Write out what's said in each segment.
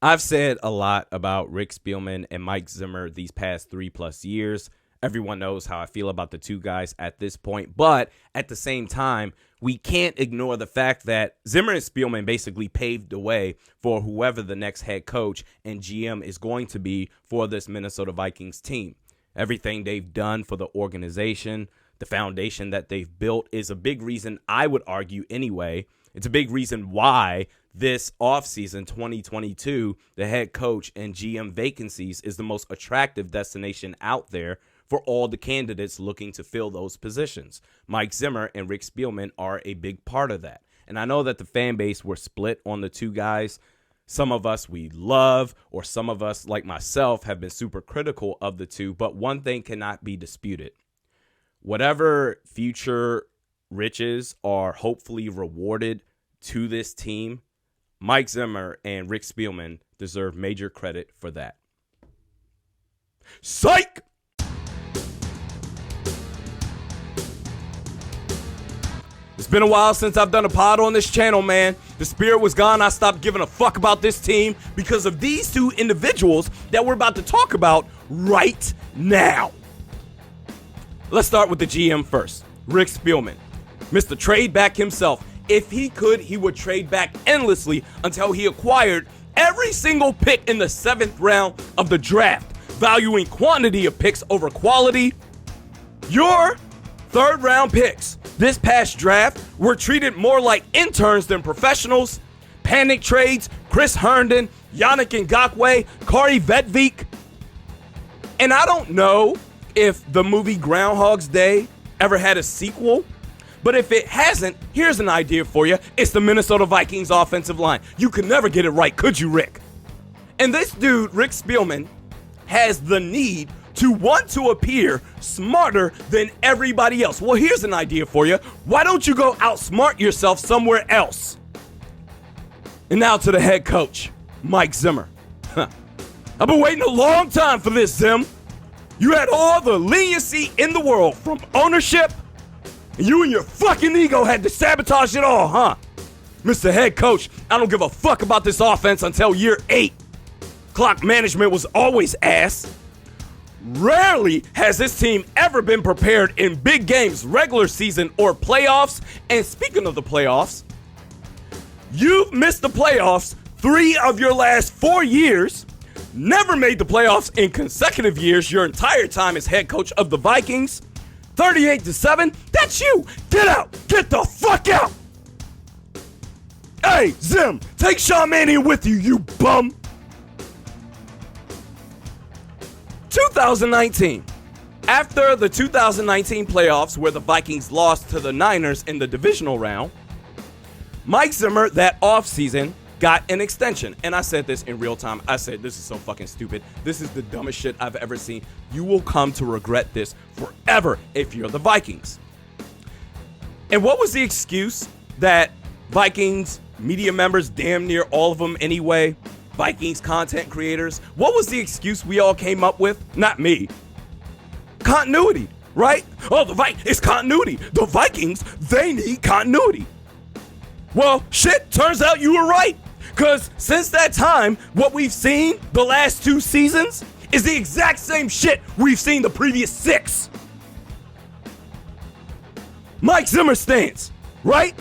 I've said a lot about Rick Spielman and Mike Zimmer these past 3+ years. Everyone knows how I feel about the two guys at this point. But at the same time, we can't ignore the fact that Zimmer and Spielman basically paved the way for whoever the next head coach and GM is going to be for this Minnesota Vikings team. Everything they've done for the organization, the foundation that they've built is a big reason, I would argue anyway. It's a big reason why this offseason 2022, the head coach and GM vacancies is the most attractive destination out there for all the candidates looking to fill those positions. Mike Zimmer and Rick Spielman are a big part of that. And I know that the fan base were split on the two guys. Some of us we love, or some of us, like myself, have been super critical of the two. But one thing cannot be disputed. Whatever future riches are hopefully rewarded to this team, Mike Zimmer and Rick Spielman deserve major credit for that. Psych! It's been a while since I've done a pod on this channel, man. The spirit was gone. I stopped giving a fuck about this team because of these two individuals that we're about to talk about right now. Let's start with the GM first, Rick Spielman. Mr. Trade Back himself. If he could, he would trade back endlessly until he acquired every single pick in the 7th round of the draft, valuing quantity of picks over quality. Your 3rd round picks this past draft were treated more like interns than professionals. Panic trades, Chris Herndon, Yannick Ngakoue, Kari Vedvik. And I don't know if the movie Groundhog's Day ever had a sequel, but if it hasn't, here's an idea for you. It's the Minnesota Vikings offensive line. You could never get it right, could you, Rick? And this dude, Rick Spielman, has the need to want to appear smarter than everybody else. Well, here's an idea for you. Why don't you go outsmart yourself somewhere else? And now to the head coach, Mike Zimmer. I've been waiting a long time for this, Zim. You had all the leniency in the world from ownership, and you and your fucking ego had to sabotage it all, huh? Mr. Head Coach, I don't give a fuck about this offense until year 8. Clock management was always ass. Rarely has this team ever been prepared in big games, regular season, or playoffs. And speaking of the playoffs, you've missed the playoffs 3 of your last 4 years, never made the playoffs in consecutive years your entire time as head coach of the Vikings. 38-7, that's you. Get out. Get the fuck out. Hey, Zim, take Sean Mannion with you, you bum. 2019. After the 2019 playoffs where the Vikings lost to the Niners in the divisional round, Mike Zimmer that offseason got an extension. And I said this in real time. I said, this is so fucking stupid. This is the dumbest shit I've ever seen. You will come to regret this forever if you're the Vikings. And what was the excuse that Vikings media members, damn near all of them anyway, Vikings content creators, what was the excuse we all came up with? Not me. Continuity, right? Oh, it's continuity. The Vikings, they need continuity. Well, shit, turns out you were right. Because since that time, what we've seen the last 2 seasons is the exact same shit we've seen the previous 6. Mike Zimmer stands, right?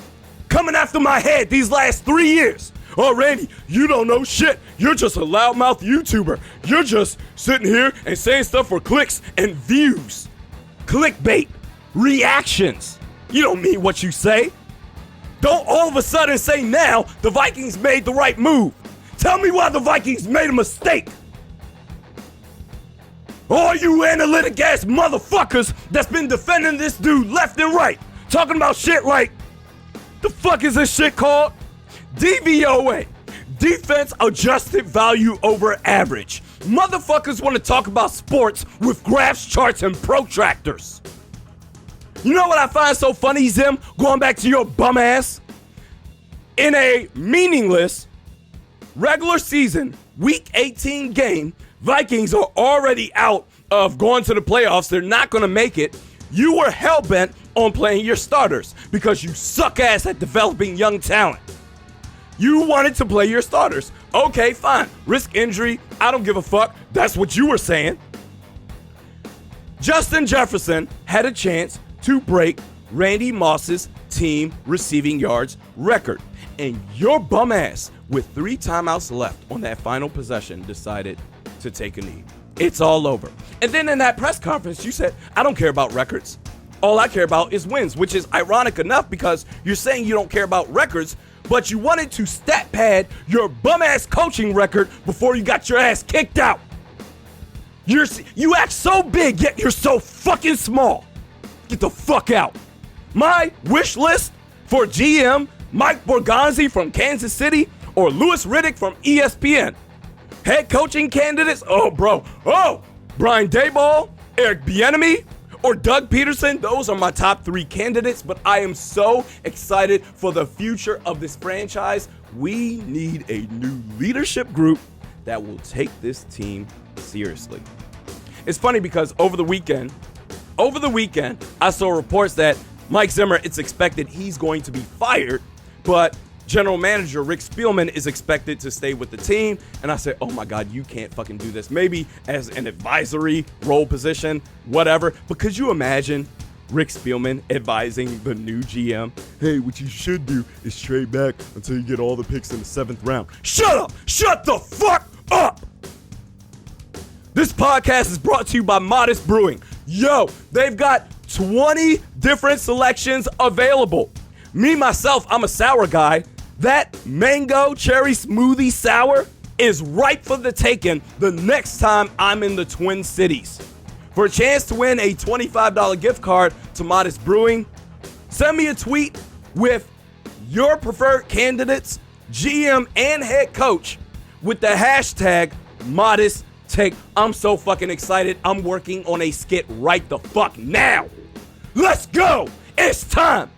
Coming after my head these last 3 years. Oh, Randy, you don't know shit. You're just a loudmouth YouTuber. You're just sitting here and saying stuff for clicks and views. Clickbait. Reactions. You don't mean what you say. Don't all of a sudden say now the Vikings made the right move. Tell me why the Vikings made a mistake. All you analytic ass motherfuckers that's been defending this dude left and right. Talking about shit like, the fuck is this shit called? DVOA. Defense adjusted value over average. Motherfuckers want to talk about sports with graphs, charts, and protractors. You know what I find so funny, Zim? Going back to your bum ass. In a meaningless regular season week 18 game, Vikings are already out of going to the playoffs. They're not going to make it. You were hell-bent on playing your starters because you suck ass at developing young talent. You wanted to play your starters. Okay, fine. Risk injury. I don't give a fuck. That's what you were saying. Justin Jefferson had a chance to break Randy Moss's team receiving yards record. And your bum ass, with 3 timeouts left on that final possession, decided to take a knee. It's all over. And then in that press conference, you said, I don't care about records. All I care about is wins, which is ironic enough because you're saying you don't care about records, but you wanted to stat pad your bum-ass coaching record before you got your ass kicked out. You act so big, yet you're so fucking small. Get the fuck out. My wish list for GM Mike Borgonzi from Kansas City or Louis Riddick from ESPN. Head coaching candidates, Brian Daboll, Eric Bieniemy, or Doug Peterson. Those are my top 3 candidates, but I am so excited for the future of this franchise. We need a new leadership group that will take this team seriously. It's funny because over the weekend, I saw reports that Mike Zimmer, it's expected he's going to be fired, but General Manager Rick Spielman is expected to stay with the team. And I said, oh my God, you can't fucking do this. Maybe as an advisory role position, whatever. But could you imagine Rick Spielman advising the new GM? Hey, what you should do is trade back until you get all the picks in the 7th round. Shut up! Shut the fuck up! This podcast is brought to you by Modest Brewing. Yo, they've got 20 different selections available. Me, myself, I'm a sour guy. That mango cherry smoothie sour is ripe for the taking the next time I'm in the Twin Cities. For a chance to win a $25 gift card to Modest Brewing, send me a tweet with your preferred candidates, GM and head coach, with the hashtag Modest Take. I'm so fucking excited. I'm working on a skit right the fuck now. Let's go. It's time.